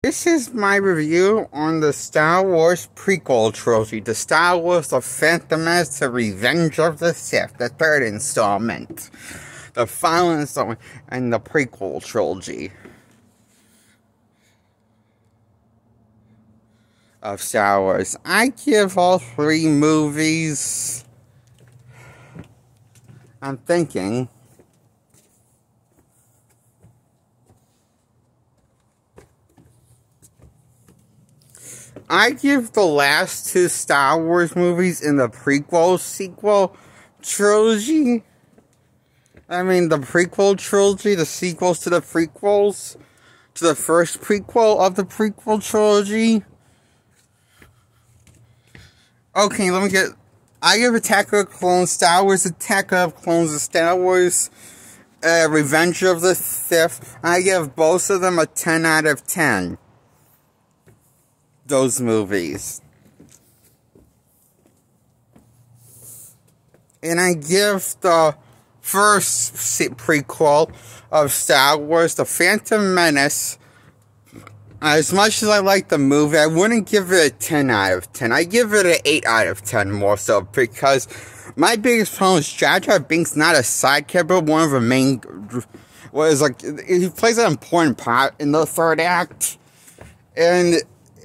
This is my review on the Star Wars prequel trilogy, the Star Wars The Phantom Menace, The Revenge of the Sith, the third installment, the final installment, and the prequel trilogy of Star Wars. I give all three movies, I'm thinking, I give the last two Star Wars movies in the sequel trilogy. The prequel trilogy, the sequels to the prequels, to the first prequel of the prequel trilogy. Okay, I give Attack of the Clones, Star Wars Attack of the Clones, and Star Wars Revenge of the Sith. I give both of them a 10 out of 10. Those movies. And I give the first prequel of Star Wars, The Phantom Menace, as much as I like the movie, I wouldn't give it a 10 out of 10. I give it an 8 out of 10 more so, because my biggest problem is Jar Jar Binks not a side character, but one of the main, he plays an important part in the third act. And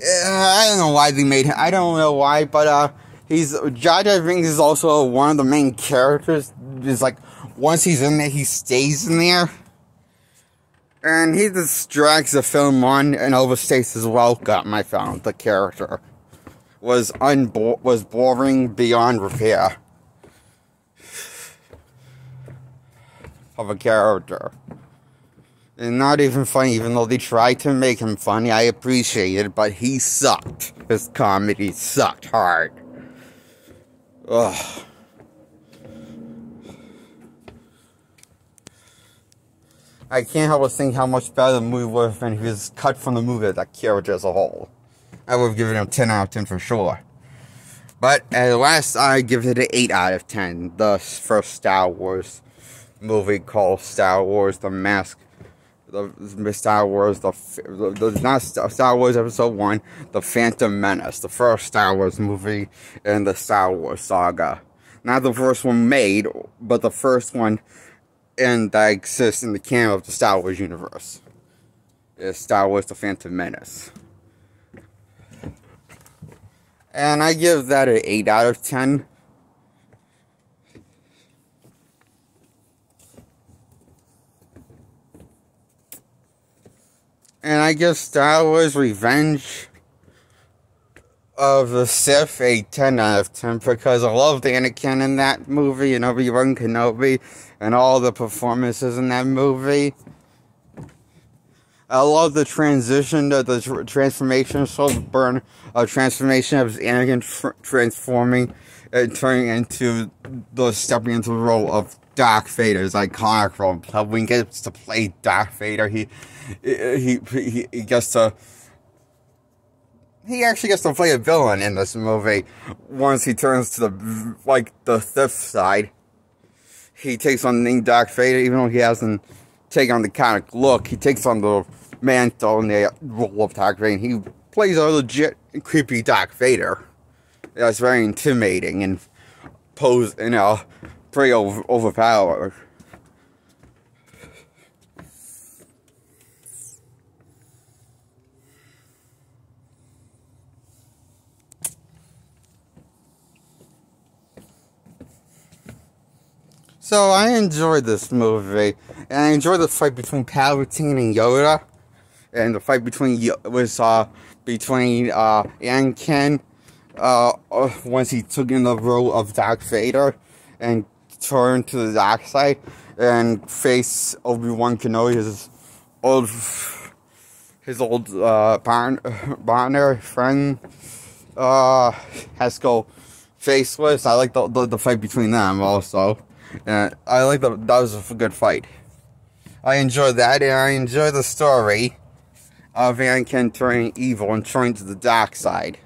I don't know why they made him. I don't know why, but Jar Jar Binks is also one of the main characters. Is once he's in there, he stays in there, and he just drags the film on and overstays his welcome. I found the character was boring beyond repair of a character. And not even funny, even though they tried to make him funny. I appreciate it, but he sucked. His comedy sucked hard. Ugh. I can't help but think how much better the movie would have been if he was cut from the movie, that character as a whole. I would have given him 10 out of 10 for sure. But at last, I give it an 8 out of 10. The first Star Wars movie called Star Wars The Mask. Not Star Wars Episode 1, The Phantom Menace, the first Star Wars movie in the Star Wars saga. Not the first one made, but the first one that exists in the canon of the Star Wars universe. Is Star Wars The Phantom Menace. And I give that an 8 out of 10. And I give Star Wars Revenge of the Sith a 10 out of 10, because I love Anakin in that movie and Obi-Wan Kenobi and all the performances in that movie. I love the transformation of transformation of Anakin transforming and turning into stepping into the role of Darth Vader, his iconic role. When he gets to play Darth Vader, he actually gets to play a villain in this movie. Once he turns to the Sith side, he takes on the name Darth Vader, even though he hasn't taken on the kind of look. He takes on the mantle and the role of Darth Vader, and he plays a legit creepy Darth Vader. That's very intimidating and pretty overpowered. So I enjoyed this movie, and I enjoyed the fight between Palpatine and Yoda, and the fight between Anakin once he took in the role of Darth Vader and turned to the dark side and faced Obi-Wan Kenobi, his old partner, friend, has to go faceless. I like the fight between them also. And I like that was a good fight. I enjoyed that, and I enjoyed the story of Anakin turning evil and turning to the dark side.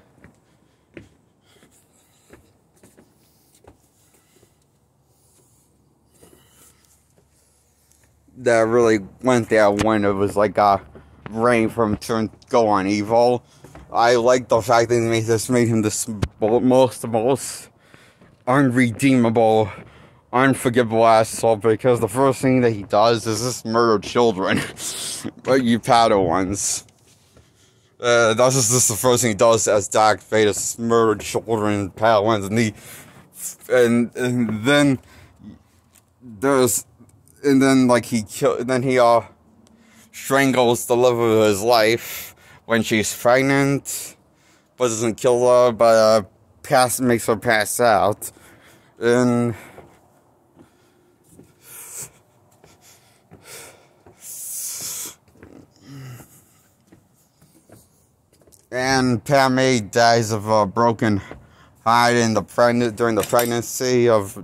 That really went there when it was brain for him to go on evil. I like the fact that made him the most unredeemable, unforgivable asshole, because the first thing that he does is just murder children. But you Padawans. That's just the first thing he does as Darth Vader, murder children and Padawans, and then he strangles the love of his life when she's pregnant, but doesn't kill her, but makes her pass out, and Padme dies of a broken heart during the pregnancy of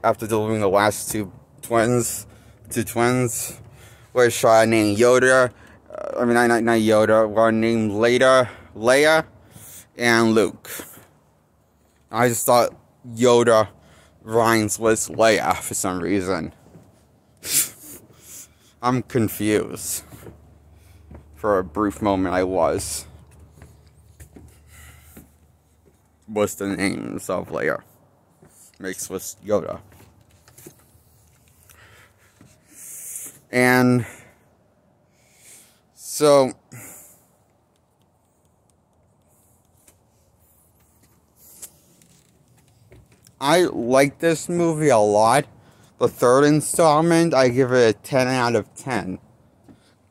after delivering the last two twins, which are named Yoda. Not Yoda. Were named Leia and Luke. I just thought Yoda rhymes with Leia for some reason. I'm confused. For a brief moment, I was. What's the names of Leia? Mixed with Yoda. And so I like this movie a lot. The third installment, I give it a 10 out of 10.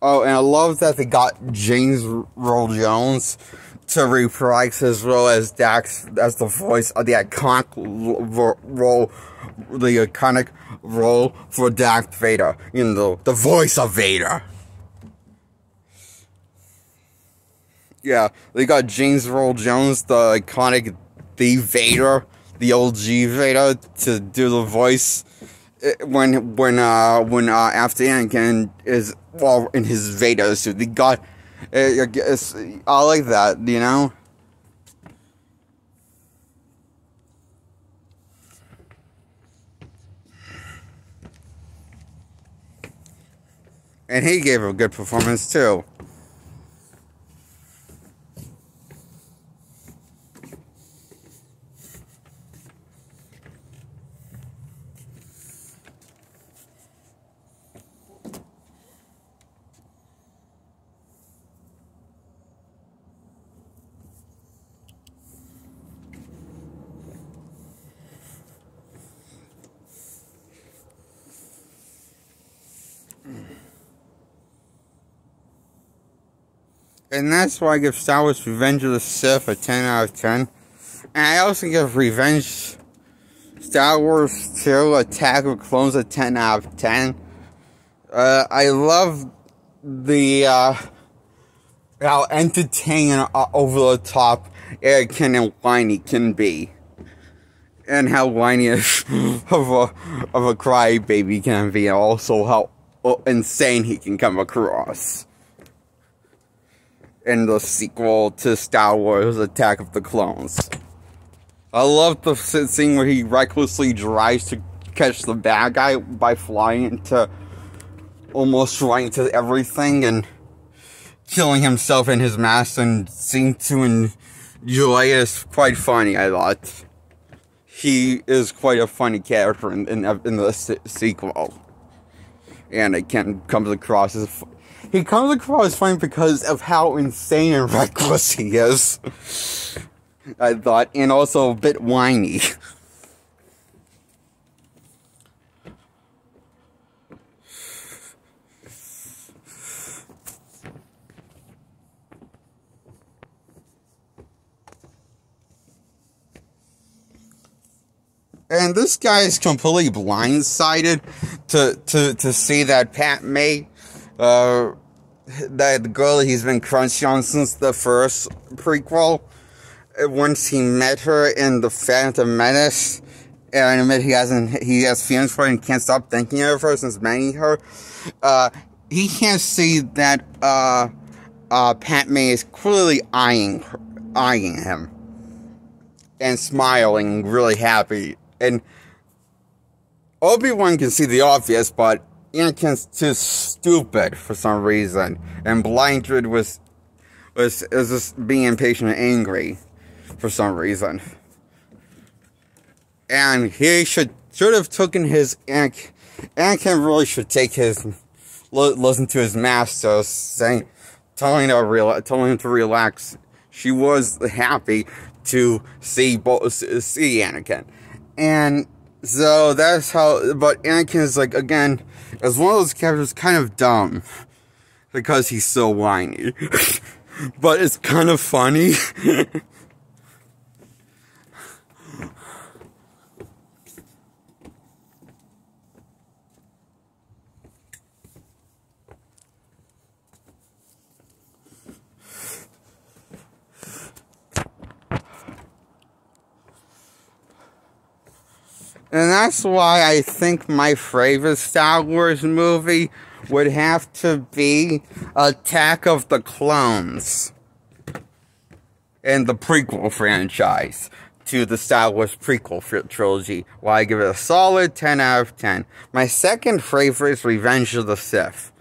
Oh, and I love that they got James Earl Jones to reprise his role as the voice of the iconic role for Darth Vader. The voice of Vader. Yeah, they got James Earl Jones, the iconic Vader, the OG Vader, to do the voice when after Anakin is in his Vader suit. They got I like that, you know. And he gave a good performance too. And that's why I give Star Wars Revenge of the Sith a 10 out of 10. And I also give Star Wars 2 Attack of Clones a 10 out of 10. I love how entertaining over the top Anakin and whiny can be. And how whiny of a crybaby can be, and also how insane he can come across. In the sequel to Star Wars Attack of the Clones. I love the scene where he recklessly tries to catch the bad guy by almost right into everything and killing himself in his mask, and seemed to enjoy it. It's quite funny, I thought. He is quite a funny character in the sequel. And it comes across as funny because of how insane and reckless he is, I thought, and also a bit whiny. And this guy is completely blindsided to see that Padme, that the girl he's been crunched on since the first prequel, once he met her in the Phantom Menace, and admit he has feelings for her and can't stop thinking of her since meeting her, he can't see that Padme is clearly eyeing him and smiling, really happy. And Obi-Wan can see the obvious, but Anakin's too stupid for some reason, and Blindred was just being impatient and angry for some reason. And he should have taken his Anakin really should take his listen to his master telling him to relax. She was happy to see Anakin, and so that's how. But Anakin is like, again, as one of those characters, kind of dumb because he's so whiny, but it's kind of funny. And that's why I think my favorite Star Wars movie would have to be Attack of the Clones. And the prequel franchise to the Star Wars prequel trilogy. Why I give it a solid 10 out of 10. My second favorite is Revenge of the Sith.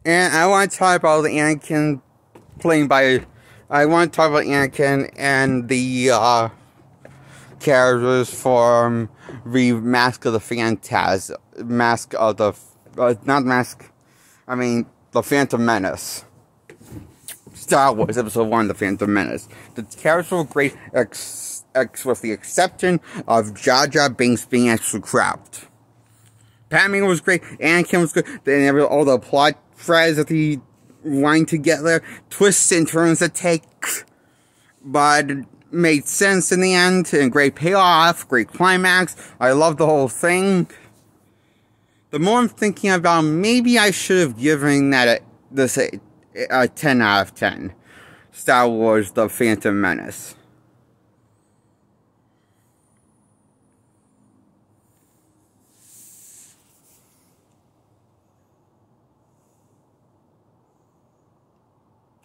And I want to talk about the Anakin I want to talk about Anakin and the characters from Mask of the Phantasm. The Phantom Menace. Star Wars Episode 1, The Phantom Menace. The characters were great, with the exception of Jar Jar Binks being extra crapped. Padme was great, Anakin was good, then all the plot threads that he wanted to get there, twists and turns to take, but it made sense in the end, and great payoff, great climax. I love the whole thing. The more I'm thinking about, maybe I should have given that a 10 out of 10. Star Wars The Phantom Menace.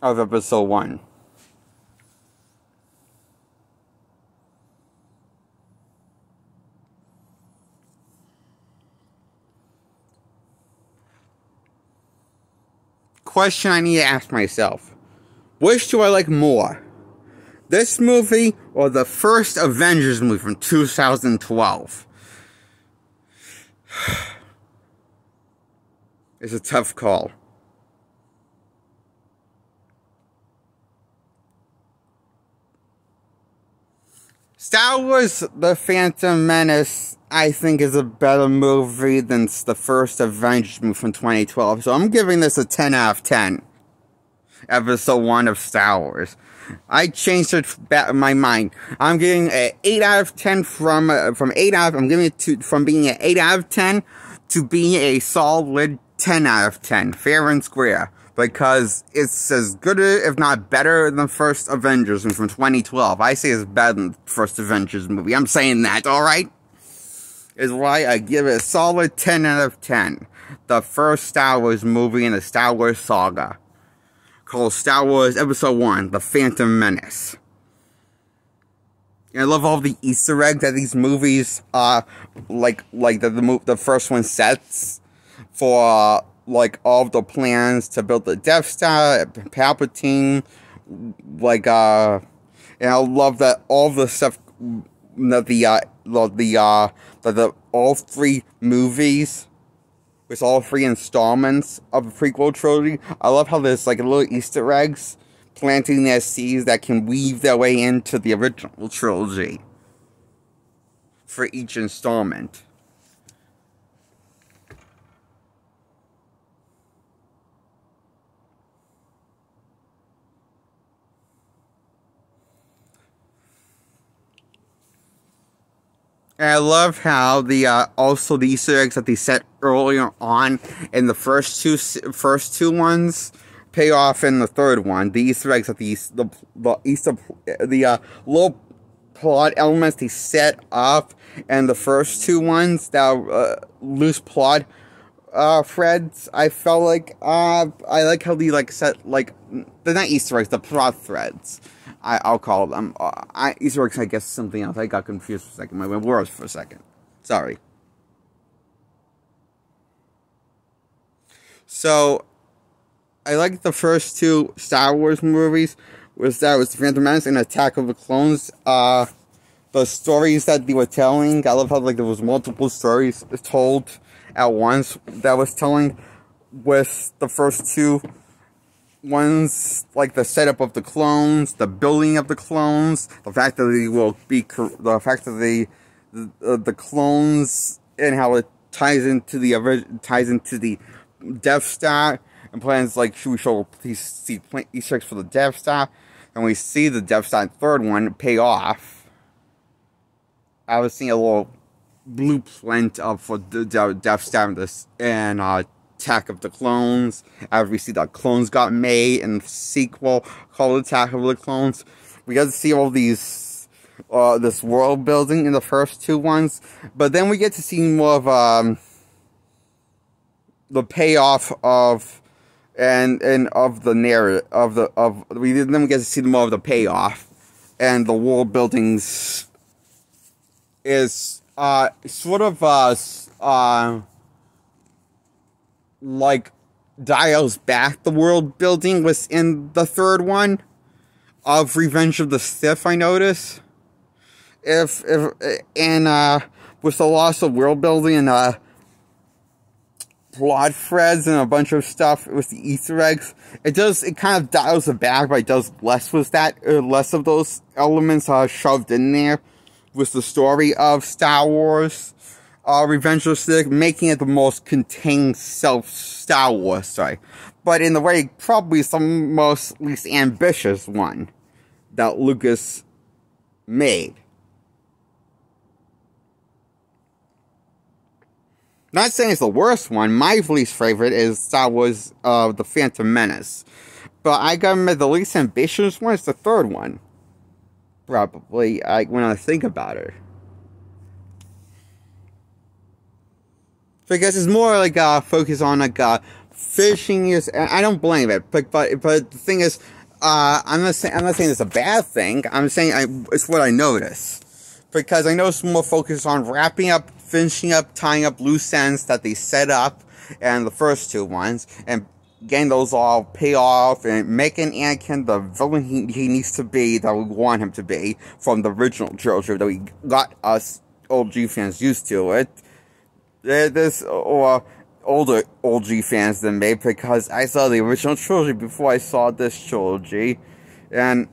Of Episode 1. Question I need to ask myself. Which do I like more? This movie or the first Avengers movie from 2012? It's a tough call. Star Wars The Phantom Menace, I think, is a better movie than the first Avengers movie from 2012. So I'm giving this a 10 out of 10. Episode 1 of Star Wars. I changed my mind. I'm giving an 8 out of 10 from being an 8 out of 10 to being a solid 10 out of 10. Fair and square. Because it's as good, if not better, than the first Avengers movie from 2012. I say it's better than the first Avengers movie. I'm saying that, alright? Is why I give it a solid 10 out of 10. The first Star Wars movie in the Star Wars saga. Called Star Wars Episode 1, The Phantom Menace. And I love all the Easter eggs that these movies, the first one sets for, all the plans to build the Death Star, Palpatine, and I love that all the stuff that all three movies, with all three installments of the prequel trilogy. I love how there's little Easter eggs planting their seeds that can weave their way into the original trilogy for each installment. And I love how also the Easter eggs that they set earlier on in the first two ones pay off in the third one. The Easter eggs that plot elements they set up, and the first two ones that loose plot threads. I felt like I like how they like set like they're not Easter eggs, the plot threads. I'll call them Easter eggs. I guess something else. I got confused for a second. My words for a second. Sorry. So, I like the first two Star Wars movies. Was The Phantom Menace and Attack of the Clones. The stories that they were telling. I love how like there was multiple stories told at once that was telling with the first two ones, like the setup of the clones, the building of the clones, the fact that they will be, the fact that the clones and how it ties into the Death Star, and plans like we show see Easter eggs for the Death Star, and we see the Death Star third one pay off. I was seeing a little blueprint for the Death Star and Attack of the Clones. As we see the clones got made in the sequel called Attack of the Clones. We got to see all these this world building in the first two ones, but then we get to see more of the payoff of and of the narrative then we get to see more of the payoff, and the world buildings is sort of like dials back the world building was in the third one of Revenge of the Sith. I notice with the loss of world building and plot threads and a bunch of stuff with the Easter eggs, it kind of dials it back, but it does less with that, less of those elements shoved in there with the story of Star Wars, Revenge of the Sith, making it the most contained Star Wars story, but in the way probably the most least ambitious one that Lucas made. Not saying it's the worst one. My least favorite is Star Wars, The Phantom Menace. But I gotta admit, the least ambitious one is the third one. Probably, when I think about it. Because it's more like focus on like fishing is. I don't blame it, but the thing is, I'm not saying it's a bad thing. I'm saying it's what I notice, because I notice more focus on wrapping up, finishing up, tying up loose ends that they set up and the first two ones, and getting those all pay off and making Anakin the villain he needs to be, that we want him to be from the original trilogy that we got us OG fans used to it. There's older OG fans than me, because I saw the original trilogy before I saw this trilogy, and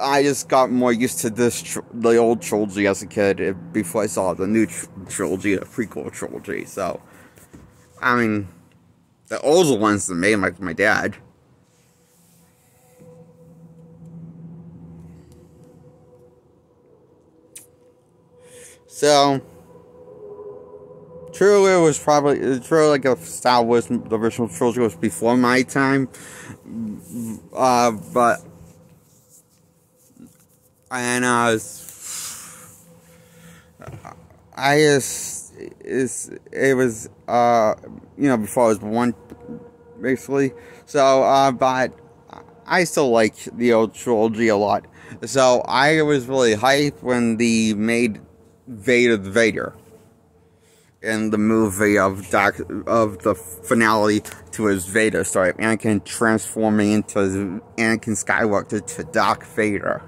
I just got more used to the old trilogy as a kid before I saw the new trilogy, the prequel trilogy. So, I mean, the older ones than me, like my dad. So, Trilogy was probably, like a Star Wars, the original trilogy was before my time, but, and, it was, before I was born, basically, so, but, I still like the old trilogy a lot, so I was really hyped when they made Vader in the movie of the finale to his Vader story, Anakin transforming into Anakin Skywalker to Darth Vader.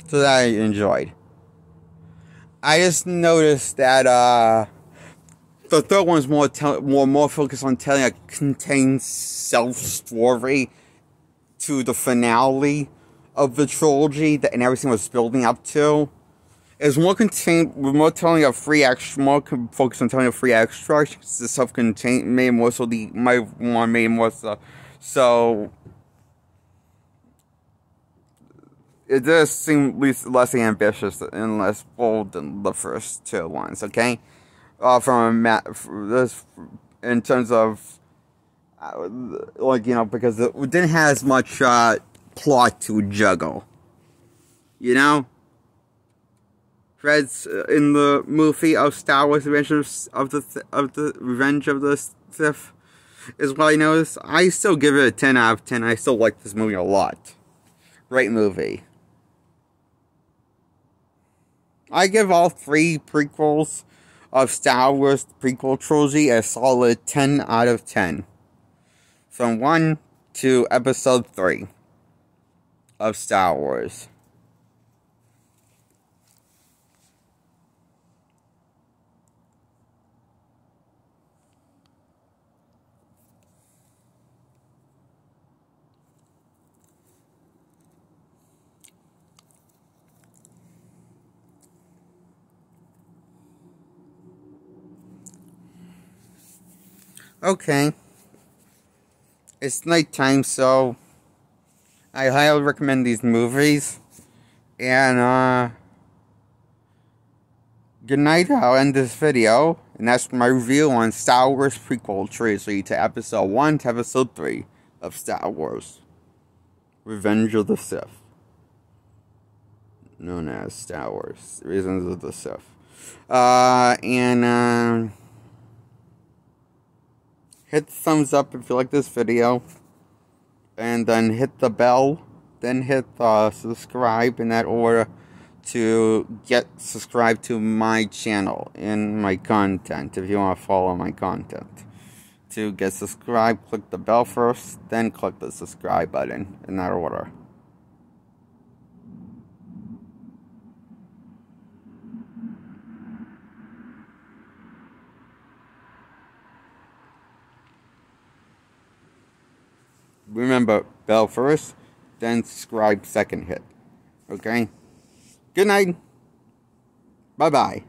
So that I enjoyed. I just noticed that the third one is more focused on telling a contained self-story to the finale of the trilogy and everything was building up to. It's more telling a free action, more focused on telling a free action. The self-contained made more so it does seem at least less ambitious and less bold than the first two ones, okay? In terms of, because it didn't have as much plot to juggle, you know? Fred's in the movie of Star Wars: Revenge of the Revenge of the Sith is what I noticed. I still give it a 10 out of 10. I still like this movie a lot. Great movie. I give all three prequels of Star Wars prequel trilogy a solid 10 out of 10. From 1 to episode 3 of Star Wars. Okay. It's nighttime, so I highly recommend these movies. And, good night. I'll end this video. And that's my review on Star Wars prequel trilogy to episode 1 to episode 3 of Star Wars: Revenge of the Sith. Known as Star Wars: Reasons of the Sith. Hit the thumbs up if you like this video, and then hit the bell, then hit subscribe in that order to get subscribed to my channel and my content if you want to follow my content. To get subscribed, click the bell first, then click the subscribe button in that order. Remember, bell first, then subscribe second hit. Okay? Good night. Bye-bye.